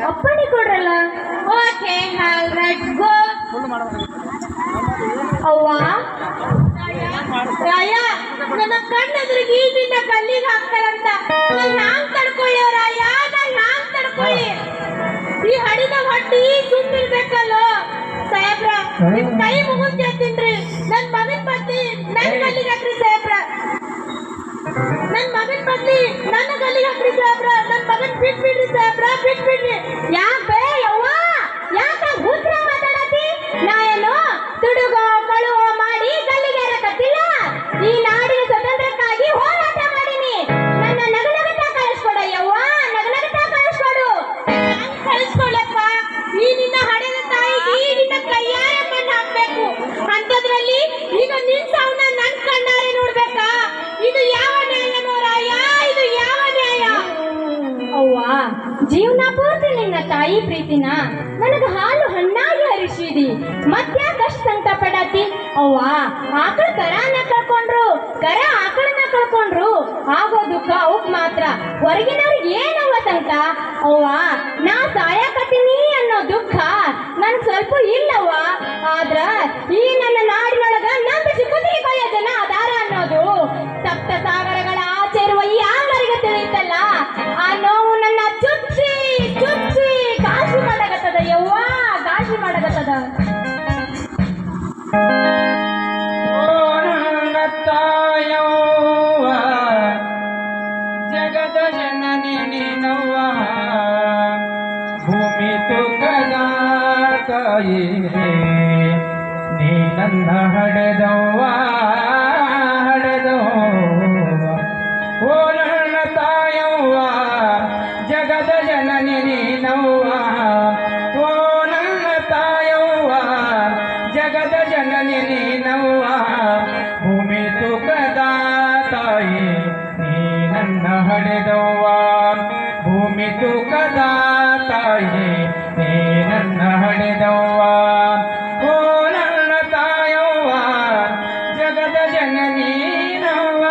ಅಪ್ಪಣೆ ಕೊಡ್ರಲ್ಲ. Okay let's go. ಅವ್ವ ರಾಯ, ನನ್ನ ಕಣ್ಣೆದುರಿಗೆ ಈ ದಿನ ಕಲ್ಲಿಗೆ ಹಾಕ್ತಾರಂತ ನಾನು ಹ್ಯಾಂಗ್ ತಡ್ಕೊಳ್ಳಿ ರಾಯ, ನಾನು ಹ್ಯಾಂಗ್ ತಡ್ಕೊಳ್ಳಿ? ಈ ಹಡಿದ ಹೊಟ್ಟಿ ಸುಮ್ಮಿರ್ಬೇಕಲ್ಲೋ ಸಾಹೇಬ್ರ, ನಿಮ್ ಕೈ ಮುಗಿಸ್ತೀನಿ. ನನ್ ಮಗನ್ ಬದ್ಲಿ ನನ್ ಕಲ್ಲಿಗೆ ಹಾಕ್ರಿ ಸಾಹೇಬ್ರ, ನನ್ ಮಗನ್ ಬದ್ಲಿ ನನ್ನ ಕಲ್ಲಿಗೆ ಹಾಕ್ರಿ ಸಾಹೇಬ್ರ, ನನ್ ಮಗನ್ ಬಿಟ್ಬಿಡ್ರಿ ಸಾಹೇಬ್ರ, ಬಿಟ್ಬಿಡ್ರಿ. ಯಾಕೆ ಯವ್ವ, ಯಾಕ ಹುತ್ರ ಮಾತಾಡತಿ? ನಾ ಏನು ತುಡುಗೋ ಕಳುವೋ ಮಾಡಿ ಕಲ್ಲಿಗೆ ಹಾಕತ್ತಿಲ್ಲ. ಈ ನಾಡಿನ ಸ್ವತಂತ್ರಕ್ಕಾಗಿ ಹೋರಾಟ ಮಾಡೀನಿ. ನನ್ನ ನಗನಗತ ಕಳಿಸ್ಕೊಡ ಯವ್ವ, ನಗನಗತ ಕಳಿಸ್ಕೊಡು. ಹಂಗ್ ಕಳಿಸ್ಕೊಳಪ್ಪ. ಈ ನಿನ್ನ ಹಡೆದ ತಾಯಿಗೆ ನಿನ್ನ ಕೈಯಾರ ಮಣ್ಣು ಹಾಕ್ಬೇಕು. ಅಂಥದ್ರಲ್ಲಿ ಈಗ ನಿನ್ ಸಾವನ್ನ ನನ್ ಕಣ್ಣಾರೆ ನೋಡ್ಬೇಕಾ? ಇದು ಯಾವ ನ್ಯಾಯನೋ ರಾಯ, ಇದು ಯಾವ ನ್ಯಾಯ? ಅವ್ವ, ಜೀವನ ಪೂರ್ತಿ ನಿನ್ನ ತಾಯಿ ಪ್ರೀತಿನ ನನಗೆ ಹಾಲು ಹಣ್ಣಾಗಿ ಹರಿಸಿದಿ, ಮತ್ತ್ಯಾಕಷ್ಟು ಸಂಕಟ ಪಡತಿ? ಅವ್ವ, ಆಕಳ ಕರಾನ ಕಳ್ಕೊಂಡ್ರು, ಕರ ಆಕಳನ್ನ ಕಳ್ಕೊಂಡ್ರು ಆಗೋ ದುಃಖ ಅವಕ್ ಮಾತ್ರ, ಹೊರಗಿನವ್ರಿಗೆ ಏನವ್ವ ಸಂಕಟ? ಅವ್ವ, ನಾ ಸಾಯಕತ್ತೀನಿ ಅನ್ನೋ ದುಃಖ ನನ್ಗೆ ಸ್ವಲ್ಪ ಇಲ್ಲವ್ವ. ಆದ್ರ ಈ ನನ್ನ ನಾಡಿನೊಳಗ ನಂಬಿಸಿ ಕುದುರೆ ಕೊಯ್ಯೋ ಜನ ಅದಾರ ಅನ್ನೋದು ಸಪ್ತ ಸಾಗರಗಳ ಆಚೆ ಇರುವ ಈ ಆಂಗರಿಗೆ ತಿಳಿಯುತ್ತಲ್ಲ. ಆ ನೋವು ನನ್ನ ಚುಚ್ಚಿ ಚುಚ್ಚಿ ಕಾಶಿ ಮಾಡಕತ್ತದ ಯವ್ವ, ಕಾಶಿ ಮಾಡಕತ್ತದ. ತಾಯವ್ವ ಜಗದ ಜನನಿ ನೀನವ್ವ, ಭೂಮಿ ತುಕದ ತಾಯಿ ನೀ ನನ್ನ ಹಡೆದವ್ವ, ಹಡೆದವ್ವ. ಓ ನನ್ನ ತಾಯವ್ವ ಜಗದ ಜನನಿ ನೀನವ್ವ, ಓ ನನ್ನ ತಾಯವ್ವ ಜಗದ ಜನನಿ ನೀನವ್ವ, ಭೂಮಿ ತುಕದ ತಾಯಿ ನೀ ನನ್ನ ಹಡೆದವ್ವ, ಭೂಮಿ ತುಕದ ತಾಯಿ ನೀ ನನ್ನ ಹಡೆದವ್ವ. ಓ ನನ್ನ ತಾಯವ್ವ ಜಗದ ಜನನೀನವ್ವ.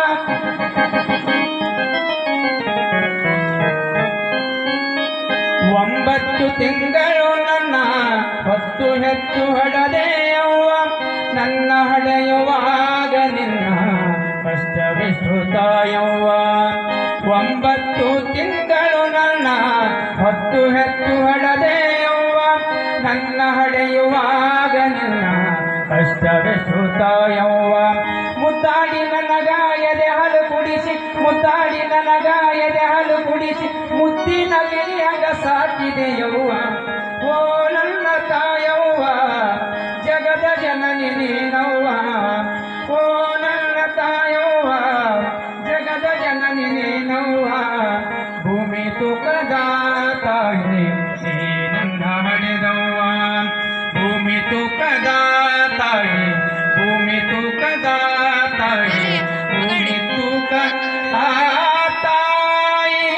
ಒಂಬತ್ತು ತಿಂಗಳು ನನ್ನ ಹೊತ್ತು ಹೆತ್ತು ಹಡದೆಯವ್ವ, ನನ್ನ ಹಡೆಯುವಾಗ ನಿನ್ನ ಕಷ್ಟವೆಷ್ಟು ತಾಯವ್ವ. ಒಂಬತ್ತು ತಿಂಗಳು ನನ್ನ ಹೊತ್ತು ಹೆತ್ತು ಹಡದೆಯವ್ವ, ನನ್ನ ಹಡೆಯುವಾಗ ನಿನ್ನ ಕಷ್ಟವೆಷ್ಟು ತಾಯವ್ವ. ಮುದ್ದಾಡಿ ನನಗಾಯದೆ ಹಾಲು ಕುಡಿಸಿ, ಮುದ್ದಾಡಿ ನನಗಾಯದೆ ಹಾಲು ಕುಡಿಸಿ, ಮುದ್ದಿನ ಗಿರಿಯಂಗ ಸಾಕಿದೆಯವ್ವ. ಓ ನನ್ನ ತಾಯವ್ವ ಜಗದ ಜನನಿ ನೀನವ್ವ, ಓ ನನ್ನ ತಾಯವ್ವ ಜಗದ ಜನನಿ ನೀನವ್ವ, ಭೂಮಿ ತುಕದ ತಾಯಿ ನೀ ನನ್ನ ಹಡೆದವ್ವ, ಭೂಮಿ ತುಕದ ತಾಯಿ, ಭೂಮಿ ತುಕದ ತಾಯಿ, ಭೂಮಿ ತುಕದ ತಾಯಿ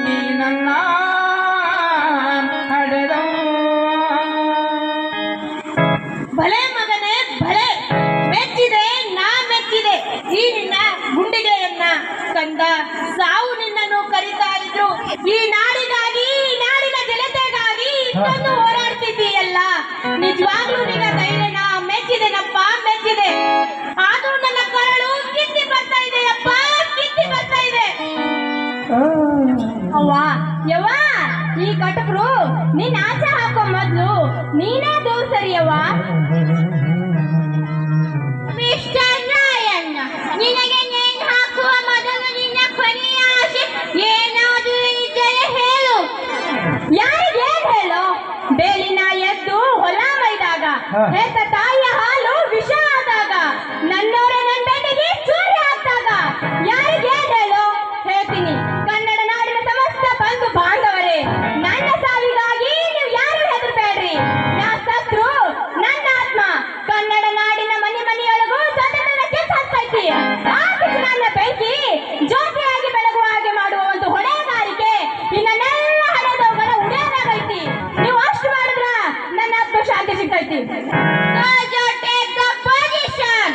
ನೀ ನನ್ನ ಹಡೆದವ್ವ. ಭಲೆ ಮಗನೇ ಭಲೆ, ಮೆಚ್ಚಿದೆ, ನಾ ಮೆಚ್ಚಿದೆ ಈ ನಿನ್ನ ಗುಂಡಿಗೆಯನ್ನ ಕಂದ. ಸಾವು ನಿನ್ನನ್ನು ಕರೀತಾ ಇದ್ರು, ಈ ನಾಡಿಗಾಗಿ, ಈ ನಾಡಿನ ಜನತೆಗಾಗಿ ಇಷ್ಟೊಂದು ಹೋರಾಡ್ತಿದ್ದೀಯಲ್ಲ, ನಿಜವಾಗ್ಲೂ ನಿನ್ನ ಧೈರ್ಯನ ಮೆಚ್ಚಿದೆನಪ್ಪ, ಮೆಚ್ಚಿದೆ. ಆದ್ರೂ ನನ್ನ ಕರಳು ಕಿತ್ತಿ ಬರ್ತಾ ಇದೆಯಪ್ಪ, ಕಿತ್ತಿ ಬರ್ತಾ ಇದೆ. ಅವ್ವ ಯವ್ವ, ಈ ಕಟಕರು ನಿನ್ನ ಆಚೆ ಹಾಕೋ ಮೊದ್ಲು ನೀನೇ ದೂರ ಸರಿಯವ್ವ. ಮಿಸ್ಟರ್ ನಾಯಣ್ಣ, ನಿನಗೆ ನೇಣು ಹಾಕುವ ಮೊದಲು ನಿನ್ನ ಕೊನೆಯ ಆಸೆ ಏನಾದರೂ ಇದ್ದರೆ ಹೇಳು. ಯಾರಿಗೆ ಏನ್ ಹೇಳು? ಬೇಲಿನ ಎದ್ದು ಹೊಲ ಮೈದಾಗ, ಹೆತ್ತ ತಾಯಿಯ ಹಾಲು ವಿಷ ಆದಾಗ, ನನ್ನವರ ನನ್ನ ಬೆನ್ನಿಗೆ ಚೂರಿ ಹಾಕ್ದಾಗ ಯಾರಿಗೆ ಏನ್ ಹೇಳು? ಹೇಳ್ತೀನಿ. ಕನ್ನಡ ನಾಡಿನ ಸಮಸ್ತ ಬಂಧು ಬಾಂಧವರೇ, ನನ್ನ ಸಾವಿಗಾಗಿ ನೀವು ಯಾರು ಹೆದರ್ಬೇಡ್ರಿ. ನಾ ಸತ್ರು ನನ್ನ ಆತ್ಮ ಕನ್ನಡ ನಾಡಿನ ಮನೆ ಮನೆಯೊಳಗೂ ಸದನದ ಕೆಟ್ಟ ಹತ್ತೈತಿ. ಆ ನನ್ನ ಬೆಂಕಿ ಜ್ಯೋತಿಯಾಗಿ ಬೆಳಗುವ ಹಾಗೆ ಮಾಡುವ ಒಂದು ಹೊಣೆಗಾರಿಕೆ ಇನ್ನೆಲ್ಲ ಹಣದವರ ಉಡೇನಾಗೈತಿ. ನೀವು ಅಷ್ಟು ಮಾಡಿದ್ರ ನನ್ನ ಆತ್ಮ ಶಾಂತಿ ಸಿಗ್ತೈತಿ. Take the position.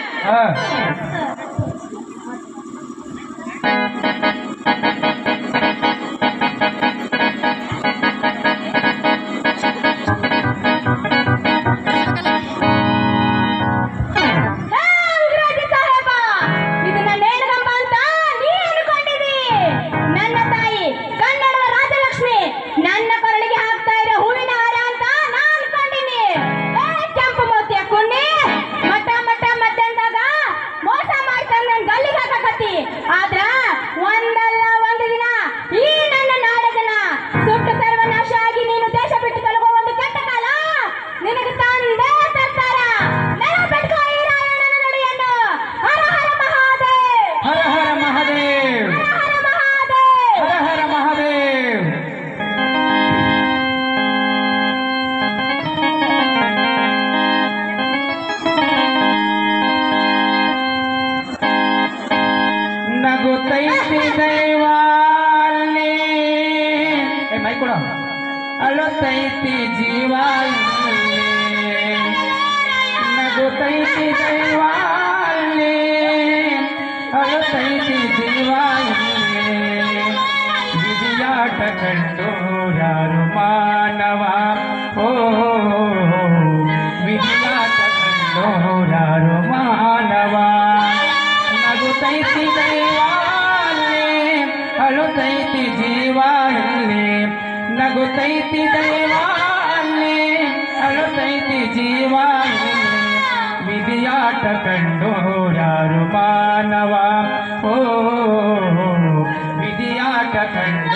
ಅಳುತ್ತೈತಿ ಜೀವ ಇಲ್ಲಿ, ನಗುತ್ತೈತಿ ದೈವ ಅಲ್ಲಿ, ಅಳುತ್ತೈತಿ ಜೀವ ಇಲ್ಲಿ. ವಿಧಿಯಾಟ ಕಂಡು ಯಾರು ಮಾನವ, ಓ ವಿಧಿಯಾಟ ಕಂಡು ಯಾರು ಮಾನವ. ನಗುತ್ತೈತಿ ದೈವ ಅಲ್ಲಿ, ಅಳುತ್ತೈತಿ ಜೀವ ಇಲ್ಲಿ, ನಗುತ್ತೈತಿ ದೈವ ಅಲ್ಲಿ, ಅಳುತ್ತೈತಿ ಜೀವ ಇಲ್ಲಿ. ವಿಧಿಯಾಟ ಕಂಡು ಯಾರು ಮಾನವ, ಓ ವಿಧಿಯಾಟ ಕಂಡು